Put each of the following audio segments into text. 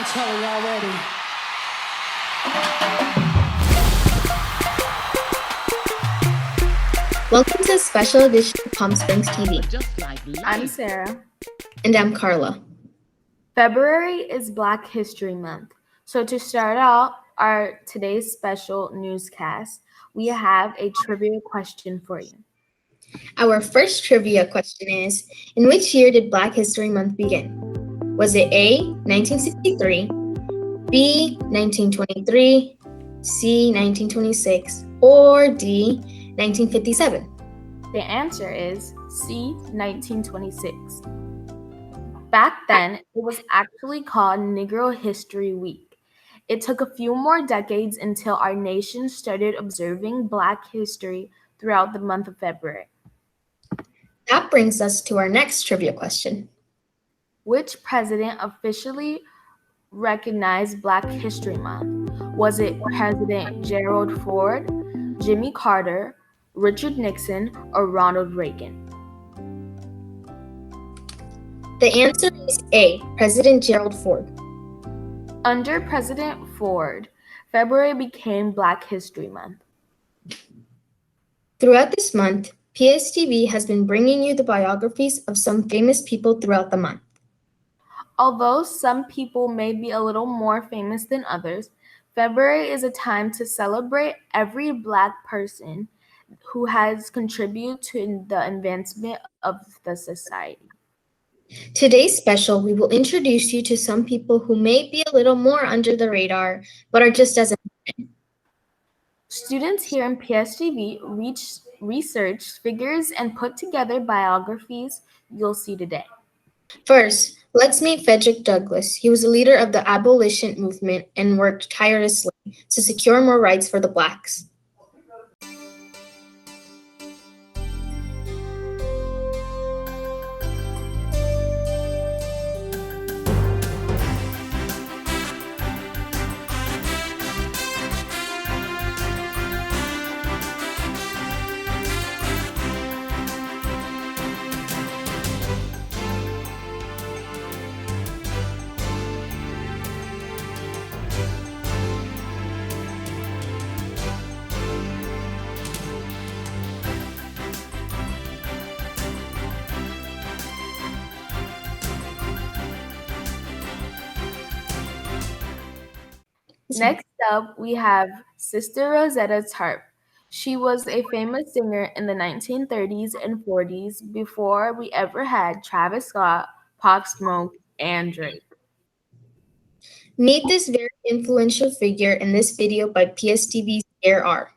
don't tell her already. Welcome to a special edition of Palm Springs TV. I'm Sarah. And I'm Carla. February is Black History Month. So to start out our today's special newscast, we have a trivia question for you. Our first trivia question is, in which year did Black History Month begin? Was it A, 1963, B, 1923, C, 1926, or D, 1957? The answer is C, 1926. Back then, it was actually called Negro History Week. It took a few more decades until our nation started observing Black history throughout the month of February. That brings us to our next trivia question. Which president officially recognized Black History Month? Was it President Gerald Ford, Jimmy Carter, Richard Nixon, or Ronald Reagan? The answer is A, President Gerald Ford. Under President Ford, February became Black History Month. Throughout this month, PSTV has been bringing you the biographies of some famous people throughout the month. Although some people may be a little more famous than others, February is a time to celebrate every Black person who has contributed to the advancement of the society. Today's special, we will introduce you to some people who may be a little more under the radar, but are just as important. Students here in PSTV researched figures and put together biographies you'll see today. First, let's meet Frederick Douglass. He was a leader of the abolition movement and worked tirelessly to secure more rights for the Blacks. Next up, we have Sister Rosetta Tarp. She was a famous singer in the 1930s and 40s before we ever had Travis Scott, Pop Smoke, and Drake. Meet this very influential figure in this video by PSTV's Air R.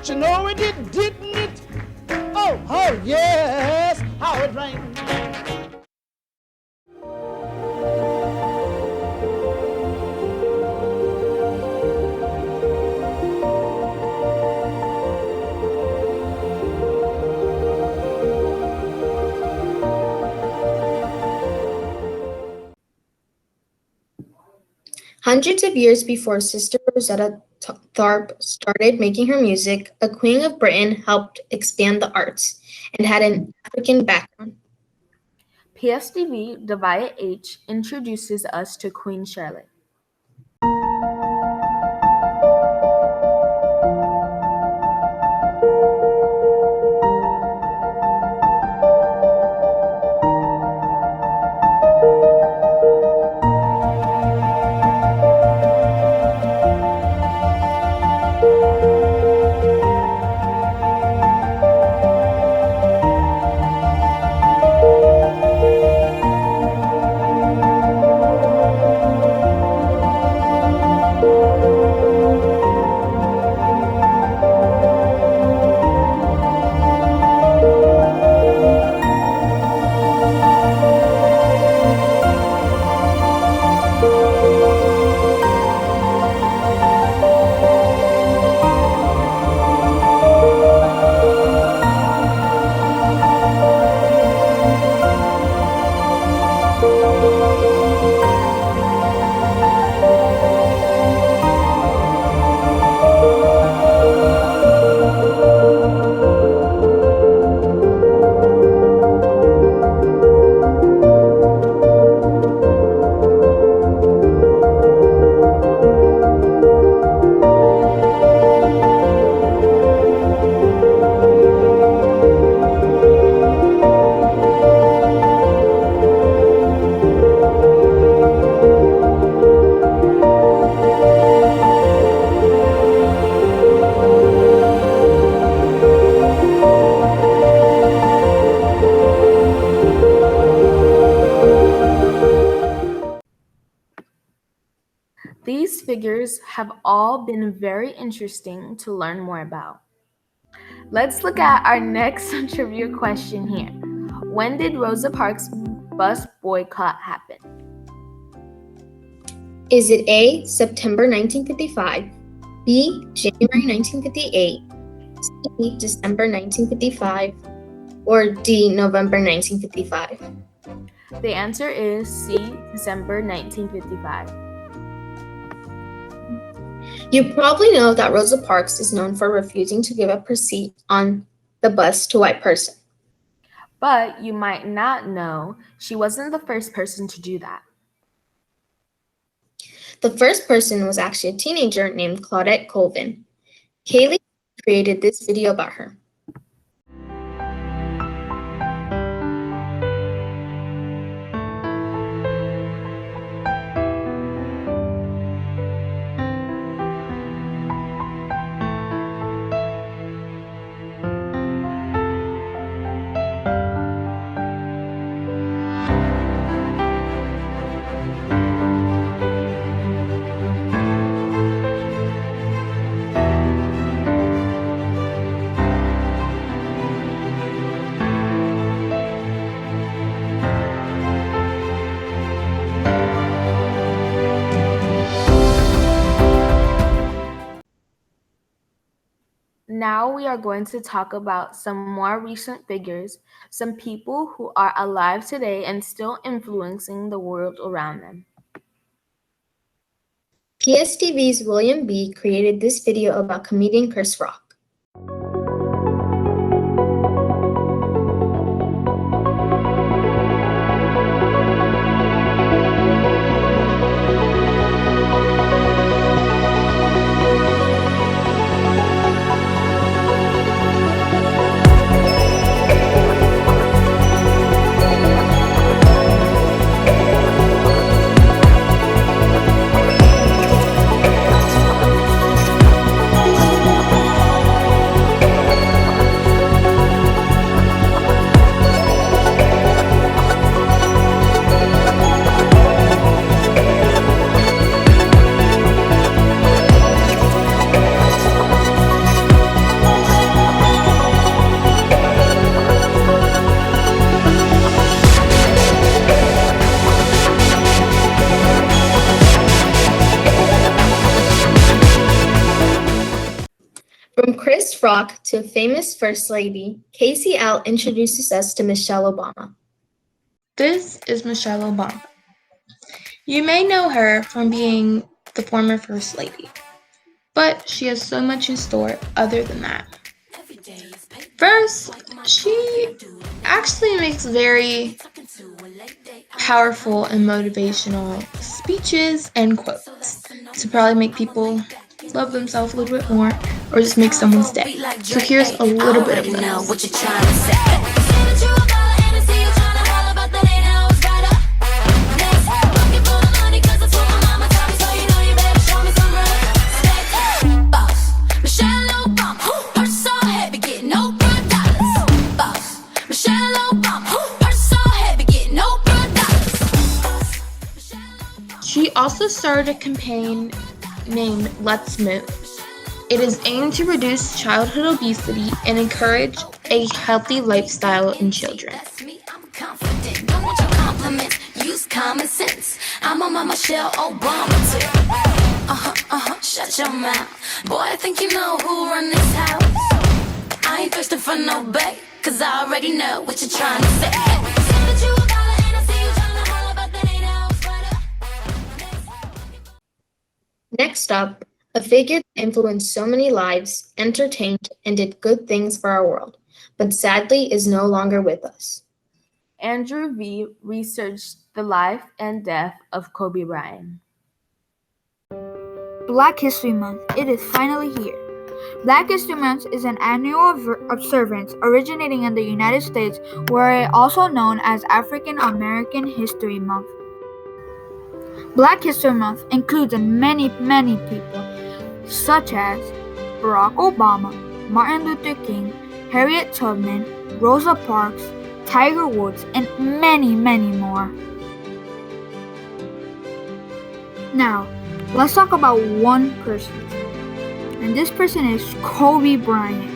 But you know it didn't it? Oh, oh yes, how it rained. Hundreds of years before Sister Rosetta Tharpe started making her music, a queen of Britain helped expand the arts and had an African background. PSTV Divided H introduces us to Queen Charlotte. These figures have all been very interesting to learn more about. Let's look at our next trivia question here. When did Rosa Parks' bus boycott happen? Is it A, September 1955, B, January 1958, C, December 1955, or D, November 1955? The answer is C, December 1955. You probably know that Rosa Parks is known for refusing to give up her seat on the bus to a white person. But you might not know she wasn't the first person to do that. The first person was actually a teenager named Claudette Colvin. Kaylee created this video about her. Now we are going to talk about some more recent figures, some people who are alive today and still influencing the world around them. PSTV's William B. created this video about comedian Chris Rock. rock to a famous First Lady, Casey L. introduces us to Michelle Obama. This is Michelle Obama. You may know her from being the former First Lady, but she has so much in store other than that. First, she actually makes very powerful and motivational speeches and quotes to probably make people love themselves a little bit more or just make someone's day. So here's a little bit of those. She also started a campaign named Let's Move. It is aimed to reduce childhood obesity and encourage a healthy lifestyle in children. Use common sense. I'm on my Michelle Obama tip. Shut your mouth. Boy, I think you know who run this house. I ain't thirsting for no bait, 'cause I already know what you're trying to say. Next up, a figure that influenced so many lives, entertained, and did good things for our world, but sadly is no longer with us. Andrew V. researched the life and death of Kobe Bryant. Black History Month. It is finally here. Black History Month is an annual observance originating in the United States, where it also known as African American History Month. Black History Month includes many people, such as Barack Obama, Martin Luther King, Harriet Tubman, Rosa Parks, Tiger Woods, and many more. Now, let's talk about one person, and this person is Kobe Bryant.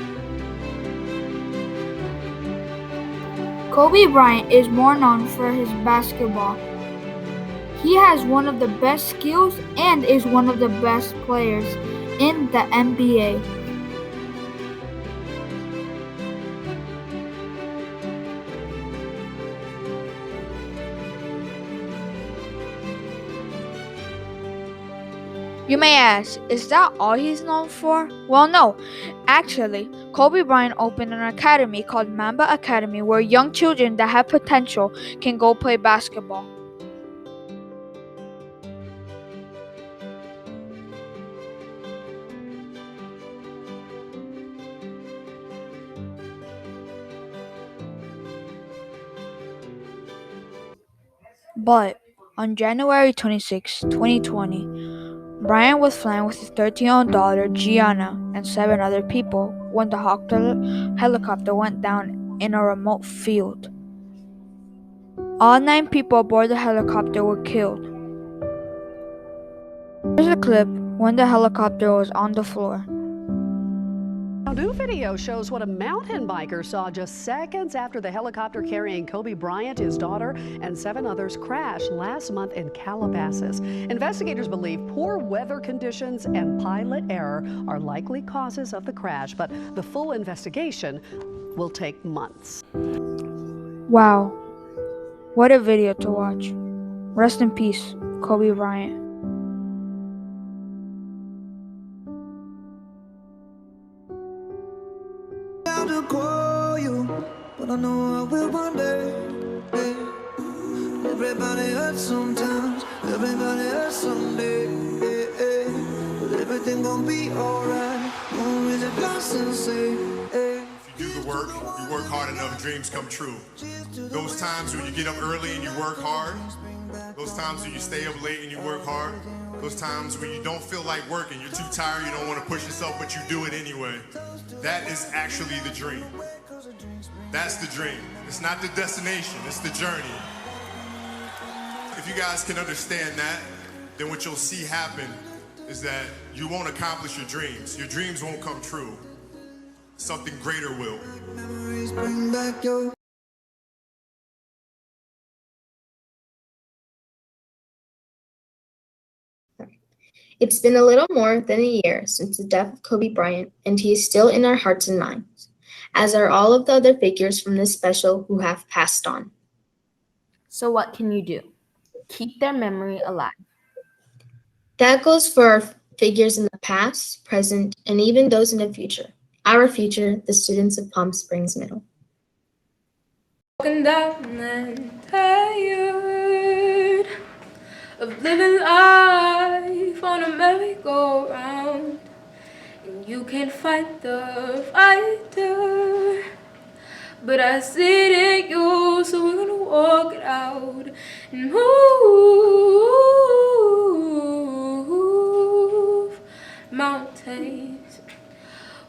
Kobe Bryant is more known for his basketball. He has one of the best skills and is one of the best players in the NBA. You may ask, is that all he's known for? Well, no. Actually, Kobe Bryant opened an academy called Mamba Academy where young children that have potential can go play basketball. But on January 26, 2020, Bryant was flying with his 13-year-old daughter, Gianna, and 7 other people when the helicopter went down in a remote field. All 9 people aboard the helicopter were killed. Here's a clip when the helicopter was on the floor. A new video shows what a mountain biker saw just seconds after the helicopter carrying Kobe Bryant, his daughter, and 7 others crashed last month in Calabasas. Investigators believe poor weather conditions and pilot error are likely causes of the crash, but the full investigation will take months. Wow, what a video to watch. Rest in peace, Kobe Bryant. To call you, but I know I will one day. Yeah. Everybody hurts sometimes, everybody hurts someday. Yeah. But everything gon' be alright. Gonna raise a glass and say, hey. If you do the work, you work hard enough, dreams come true. Those times when you get up early and you work hard, those times when you stay up late and you work hard, those times when you don't feel like working, you're too tired, you don't want to push yourself, but you do it anyway. That is actually the dream. That's the dream. It's not the destination, it's the journey. If you guys can understand that, then what you'll see happen is that you won't accomplish your dreams. Your dreams won't come true. Something greater will. Memories bring back your It's been a little more than a year since the death of Kobe Bryant, and he is still in our hearts and minds, as are all of the other figures from this special who have passed on. So, what can you do? Keep their memory alive. That goes for our figures in the past, present, and even those in the future. Our future, the students of Palm Springs Middle. Walking down and tired of living life on a merry-go-round, and you can't fight the fighter, but I see it in you, so we're gonna walk it out and move mountains.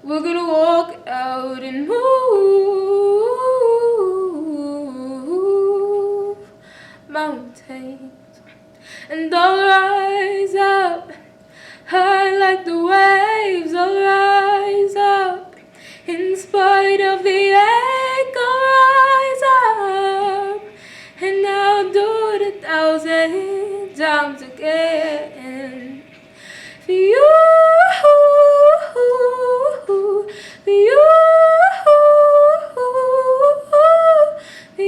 We're gonna walk it out and move mountains. And I'll rise up high like the waves. I'll rise up in spite of the ache. I'll rise up and I'll do it 1,000 times again. For you, for you, for you, for you.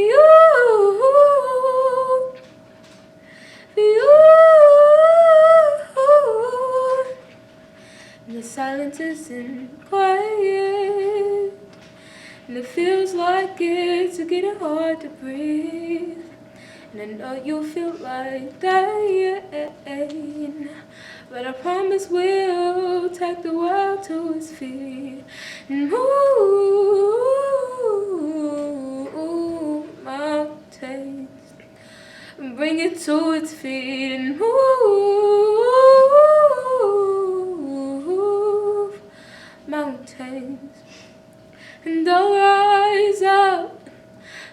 And the silence isn't quiet, and it feels like it's getting hard to breathe. And I know you feel like dying, but I promise we'll take the world to its feet and move mountains. Bring it to its feet and move mountains. And I'll rise up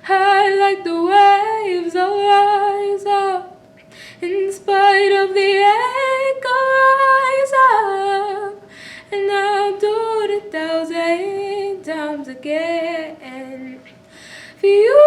high like the waves. I'll rise up in spite of the ache. I'll rise up and I'll do it 1,000 times again. For you,